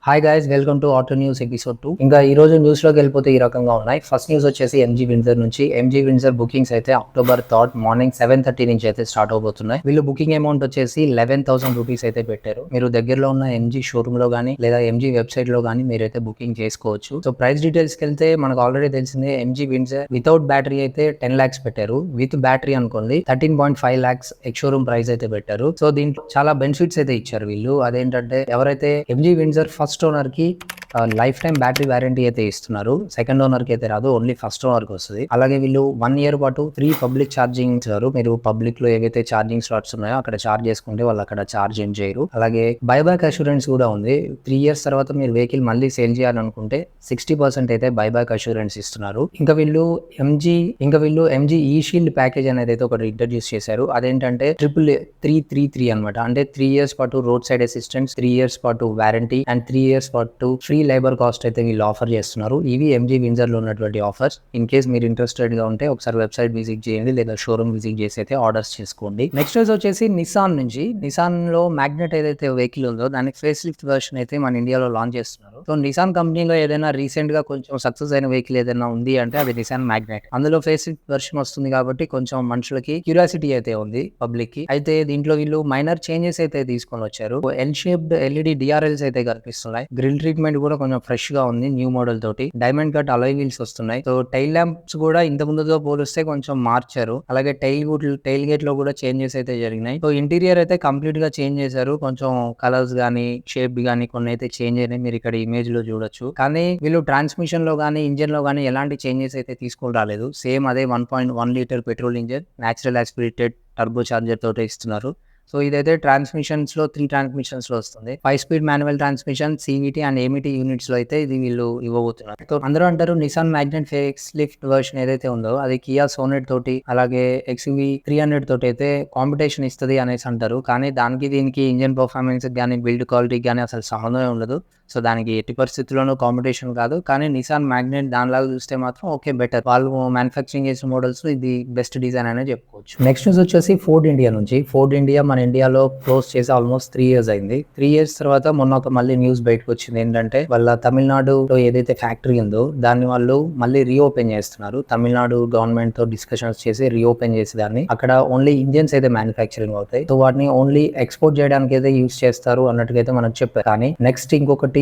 Hi guys, welcome to auto news episode 2. ఇంకా ఈ రోజు న్యూస్ లోకి వెళ్ళిపోతే ఈ రకంగా ఉన్నాయి. ఫస్ట్ న్యూస్ వచ్చేసి ఎంజీ వింజర్ నుంచి. ఎంజీ వింజర్ బుకింగ్స్ అయితే October 3 మార్నింగ్ 7:30 నుంచి అయితే స్టార్ట్ అవబోతున్నాయి. వీళ్ళు బుకింగ్ అమౌంట్ వచ్చేసి 11,000 రూపీస్ అయితే పెట్టారు. మీరు దగ్గరలో ఉన్న ఎంజీ షోరూమ్ లో గానీ లేదా ఎంజీ వెబ్సైట్ లో గానీ మీరైతే బుకింగ్ చేసుకోవచ్చు. సో ప్రైస్ డీటెయిల్స్ కి వెళ్తే మనకు ఆల్రెడీ తెలిసిందే, ఎంజీ వింజర్ వితౌట్ బ్యాటరీ అయితే 10 lakhs పెట్టారు. విత్ బ్యాటరీ అనుకోండి 13.5 lakhs ఎక్స్ షోరూమ్ ప్రైస్ అయితే పెట్టారు. సో దీంట్లో చాలా బెనిఫిట్స్ అయితే ఇచ్చారు వీళ్ళు. అదేంటంటే ఎవరైతే ఎంజీ వింజర్ ఫస్ట్ ఓనర్ కి లైఫ్ టైం బ్యాటరీ వారంటీ అయితే ఇస్తున్నారు. సెకండ్ ఓనర్ కి అయితే రాదు, ఓన్లీ ఫస్ట్ ఓనర్ కి వస్తుంది. అలాగే వీళ్ళు 1 year పాటు ఫ్రీ పబ్లిక్ ఛార్జింగ్ ఇస్తారు. మీరు పబ్లిక్ లో ఏవైతే ఛార్జింగ్ స్లాట్స్ ఉన్నాయో అక్కడ ఛార్జ్ చేసుకుంటే వాళ్ళు అక్కడ ఛార్జ్ ఏం చేయరు. అలాగే బైబ్యాక్ అష్యూరెన్స్ కూడా ఉంది. 3 years తర్వాత మీరు వెహికల్ మళ్ళీ సేల్ చేయాలనుకుంటే 60% అయితే బైబ్యాక్ అష్యూరెన్స్ ఇస్తున్నారు. ఇంకా వీళ్ళు ఎంజీ ఈ షీల్డ్ ప్యాకేజ్ అనేది అయితే ఒకటి ఇంట్రడ్యూస్ చేశారు. అదేంటంటే 333 అనమాట. అంటే 3 years పాటు రోడ్ సైడ్ అసిస్టెన్స్, 3 years పాటు వారంటీ అండ్ 3 years పాటు ఫ్రీ లేబర్ కాస్ట్ అయితే వీళ్ళు ఆఫర్ చేస్తున్నారు. ఇవి ఎంజీ వింజర్ లో ఉన్నటువంటి ఆఫర్స్. ఇన్ కేస్ మీరు ఇంట్రెస్టెడ్ గా ఉంటే ఒకసారి వెబ్సైట్ విజిట్ చేయండి లేదా షోరూమ్ విజిట్ చేసి అయితే ఆర్డర్స్ చేసుకోండి. నెక్స్ట్ వచ్చేసి నిసాన్ నుంచి. నిసాన్ లో మ్యాగ్నెట్ ఏదైతే వెహికల్ ఉందో దానికి ఫేస్ లిఫ్ట్ వర్షన్ అయితే మన ఇండియాలో లాంచ్ చేస్తున్నారు. సో నిసాన్ కంపెనీలో ఏదైనా రీసెంట్ గా కొంచెం సక్సెస్ అయిన వెహికల్ ఏదైనా ఉంది అంటే అది నిసాన్ మ్యాగ్నెట్. అందులో ఫేస్ లిఫ్ట్ వర్షన్ వస్తుంది కాబట్టి కొంచెం మనుషులకి క్యూరియాసిటీ అయితే ఉంది పబ్లిక్ కి. అయితే దీంట్లో వీళ్ళు మైనర్ చేంజెస్ అయితే తీసుకొని వచ్చారు. ఎల్ షేప్డ్ ఎల్ఈడి డిఆర్ఎల్స్ అయితే కనిపిస్తున్నాయి. గ్రిల్ ట్రీట్మెంట్ కూడా కొంచెం ఫ్రెష్ గా ఉంది న్యూ మోడల్ తోటి. డైమండ్ కట్ అలాయ్ వీల్స్ వస్తున్నాయి. సో టైల్ ల్యాంప్స్ కూడా ఇంత ముందుతో పోలిస్తే కొంచెం మార్చారు. అలాగే టైల్ గేట్ లో కూడా చేంజెస్ అయితే జరిగినాయి. సో ఇంటీరియర్ అయితే కంప్లీట్ గా చేంజ్ చేశారు. కొంచెం కలర్స్ గానీ షేప్ గానీ కొన్ని అయితే చేంజ్ అయినాయి. మీరు ఇక్కడ ఇమేజ్ లో చూడొచ్చు. కానీ వీళ్ళు ట్రాన్స్మిషన్ లో గానీ ఇంజిన్ లో గానీ ఎలాంటి చేంజెస్ అయితే తీసుకొని రాలేదు. సేమ్ అదే 1.1 liter petrol engine natural aspirated turbo charger తోటే ఇస్తున్నారు. సో ఇదైతే ట్రాన్స్మిషన్స్ లో 3 ట్రాన్స్మిషన్స్ లో వస్తుంది. 5-speed manual transmission, CVT and ఏమిటి యూనిట్స్ లో అయితే ఇది వీళ్ళు ఇవ్వబోతున్నారు. సో అందరూ అంటారు Nissan Magnite face lift version ఏదైతే ఉందో అది కియా సోనెట్ తోటి అలాగే ఎక్స్యూవీ 300 తోటి అయితే కాంపిటీషన్ ఇస్తుంది అనేసి అంటారు. కానీ దానికి దీనికి ఇంజిన్ పర్ఫార్మెన్స్ కానీ బిల్డ్ క్వాలిటీ కానీ అసలు సంబంధమే ఉండదు. సో దానికి ఎట్టి పరిస్థితుల్లోనూ కాంపిటీషన్ కాదు. కానీ నిసాన్ మ్యాగ్నెట్ దానిలాగా చూస్తే మాత్రం ఓకే బెటర్. వాళ్ళు మ్యానుఫ్యాక్చరింగ్ చేసిన మోడల్స్ ఇది బెస్ట్ డిజైన్ అనే చెప్పుకోవచ్చు. నెక్స్ట్ న్యూస్ వచ్చేసి ఫోర్డ్ ఇండియా నుంచి. ఫోర్డ్ ఇండియా మన ఇండియాలో క్లోజ్ చేసి ఆల్మోస్ట్ 3 years అయింది. 3 years తర్వాత మొన్న ఒక మళ్ళీ న్యూస్ బయటకు వచ్చింది. ఏంటంటే వాళ్ళ తమిళనాడులో ఏదైతే ఫ్యాక్టరీ ఉందో దాన్ని వాళ్ళు మళ్ళీ రీఓపెన్ చేస్తున్నారు. తమిళనాడు గవర్నమెంట్ తో డిస్కషన్స్ చేసి రీఓపెన్ చేసి దాన్ని అక్కడ ఓన్లీ ఇంజిన్స్ అయితే మ్యానుఫ్యాక్చరింగ్ అవుతాయి. సో వాటిని ఓన్లీ ఎక్స్పోర్ట్ చేయడానికి అయితే యూజ్ చేస్తారు అన్నట్టుగా అయితే మనకు చెప్పారు. కానీ నెక్స్ట్ ఇంకొకటి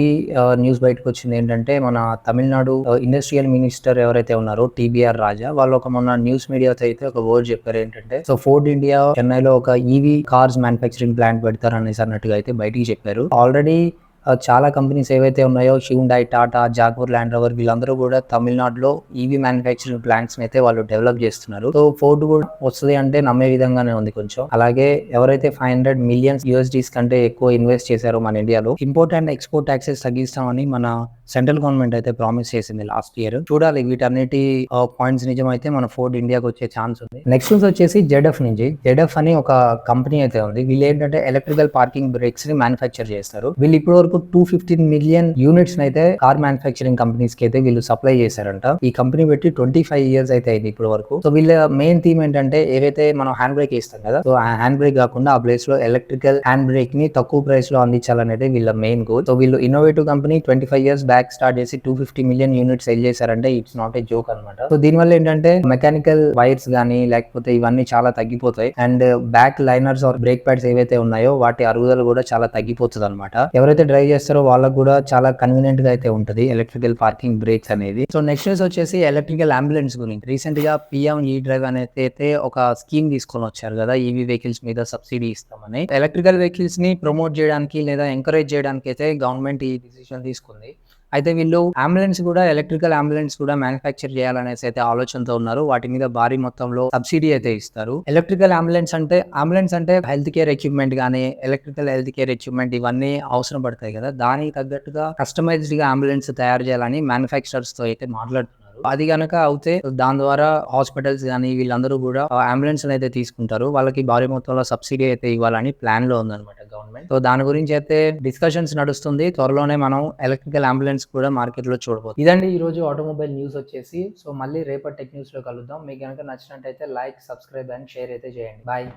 న్యూస్ బయటకు వచ్చింది. ఏంటంటే మన తమిళనాడు ఇండస్ట్రియల్ మినిస్టర్ ఎవరైతే ఉన్నారో టీబీఆర్ రాజా, వాళ్ళు ఒక మొన్న న్యూస్ మీడియాతో అయితే ఒక వర్డ్ చెప్పారు. ఏంటంటే సో ఫోర్డ్ ఇండియా చెన్నైలో ఒక ఈవీ కార్స్ మ్యానుఫ్యాక్చరింగ్ ప్లాంట్ పెడతారు అనేసి అన్నట్టుగా అయితే బయటికి చెప్పారు. ఆల్రెడీ చాలా కంపెనీస్ ఏవైతే ఉన్నాయో Hyundai, Tata, Jaguar, land rover వీళ్ళందరూ కూడా తమిళనాడులో ఈవీ మ్యానుఫ్యాక్చరింగ్ ప్లాంట్స్ అయితే వాళ్ళు డెవలప్ చేస్తున్నారు. సో ఫోర్డ్ కూడా వస్తుంది అంటే నమ్మే విధంగానే ఉంది కొంచెం. అలాగే ఎవరైతే 500 million USDs కంటే ఎక్కువ ఇన్వెస్ట్ చేశారో మన ఇండియాలో ఇంపోర్ట్ అండ్ ఎక్స్పోర్ట్ ట్యాక్సెస్ తగ్గిస్తామని మన సెంట్రల్ గవర్నమెంట్ అయితే ప్రామిస్ చేసింది లాస్ట్ ఇయర్. చూడాలి వీటన్నిటి పాయింట్స్ నిజమైతే మన ఫోర్డ్ ఇండియాకి వచ్చే ఛాన్స్ ఉంది. నెక్స్ట్ వచ్చేసి జెడ్ఎఫ్ నుంచి. జెడ్ఎఫ్ అని ఒక కంపెనీ అయితే ఉంది. వీళ్ళు ఏంటంటే ఎలక్ట్రికల్ పార్కింగ్ బ్రేక్స్ ని మ్యానుఫ్యాక్చర్ చేస్తారు. వీళ్ళు ఇప్పటి వరకు 215 million యూనిట్స్ అయితే కార్ మ్యానుఫ్యాక్చరింగ్ కంపెనీస్ కి అయితే వీళ్ళు సప్లై చేశారంట. ఈ కంపెనీ పెట్టి 25 years అయితే అయింది ఇప్పటి వరకు. సో వీళ్ళ మెయిన్ థీమ్ ఏంటంటే ఏవైతే మనం హ్యాండ్ బ్రేక్ ఇస్తాం కదా, సో ఆ హ్యాండ్ బ్రేక్ కాకుండా ఆ ప్లేస్ లో ఎలక్ట్రికల్ హ్యాండ్ బ్రేక్ ని తక్కువ ప్రైస్ లో అందించాలనేది వీళ్ళ మెయిన్ గోల్. సో వీళ్ళు innovative company 25 years back start చేసి 250 million యూనిట్స్ సెల్ చేశారంటే ఇట్స్ నాట్ ఏ జోక్ అనమాట. సో దీనివల్ల ఏంటంటే మెకానికల్ వైర్స్ గానీ లేకపోతే ఇవన్నీ చాలా తగ్గిపోతాయి. And back liners or brake pads ఏవైతే ఉన్నాయో వాటి అరుగుదల కూడా చాలా తగ్గిపోతుంది అనమాట. ఎవరైతే డ్రైవ్ చేస్తారో వాళ్ళకు కూడా చాలా కన్వీనియంట్ గా అయితే ఉంటది ఎలక్ట్రికల్ పార్కింగ్ బ్రేక్స్ అనేది. సో నెక్స్ట్ వచ్చేసి ఎలక్ట్రికల్ అంబులెన్స్ గురించి. రీసెంట్ గా పిఎం ఈ డ్రైవ్ అనేది అయితే ఒక స్కీమ్ తీసుకొని వచ్చారు కదా, ఈవీ వెహికల్స్ మీద సబ్సిడీ ఇస్తామని. ఎలక్ట్రికల్ వెహికల్స్ ని ప్రమోట్ చేయడానికి లేదా ఎంకరేజ్ చేయడానికి అయితే గవర్నమెంట్ ఈ డిసిషన్ తీసుకుంది. అయితే వీళ్ళు అంబులెన్స్ కూడా ఎలక్ట్రికల్ అంబులెన్స్ కూడా మ్యానుఫ్యాక్చర్ చేయాలనేసి అయితే ఆలోచనతో ఉన్నారు. వాటి మీద భారీ మొత్తంలో సబ్సిడీ అయితే ఇస్తారు. ఎలక్ట్రికల్ అంబులెన్స్ అంటే హెల్త్ కేర్ ఎక్విప్మెంట్ గానీ ఎలక్ట్రికల్ హెల్త్ కేర్ ఎక్విప్మెంట్ ఇవన్నీ అవసరం పడతాయి కదా, దానికి తగ్గట్టుగా కస్టమైజ్డ్ గా అంబులెన్స్ తయారు చేయాలని మ్యానుఫ్యాక్చరర్స్ తో అయితే మాట్లాడుతున్నారు. అది గనక అవుతే దాని ద్వారా హాస్పిటల్స్ కానీ వీళ్ళందరూ కూడా అంబులెన్స్ అయితే తీసుకుంటారు. వాళ్ళకి భారీ మొత్తంలో సబ్సిడీ అయితే ఇవ్వాలని ప్లాన్ లో ఉందన్నమాట గవర్నమెంట్. సో దాని గురించి అయితే డిస్కషన్స్ నడుస్తుంది. త్వరలోనే మనం ఎలక్ట్రికల్ అంబులెన్స్ కూడా మార్కెట్ లో చూడబోతుంది. ఇదండి ఈ రోజు ఆటోమొబైల్ న్యూస్ వచ్చేసి. సో మళ్ళీ రేపటి టెక్ న్యూస్ లో కలుద్దాం. మీకు కనుక నచ్చినట్టయితే లైక్, సబ్స్క్రైబ్ అండ్ షేర్ అయితే చేయండి. బాయ్.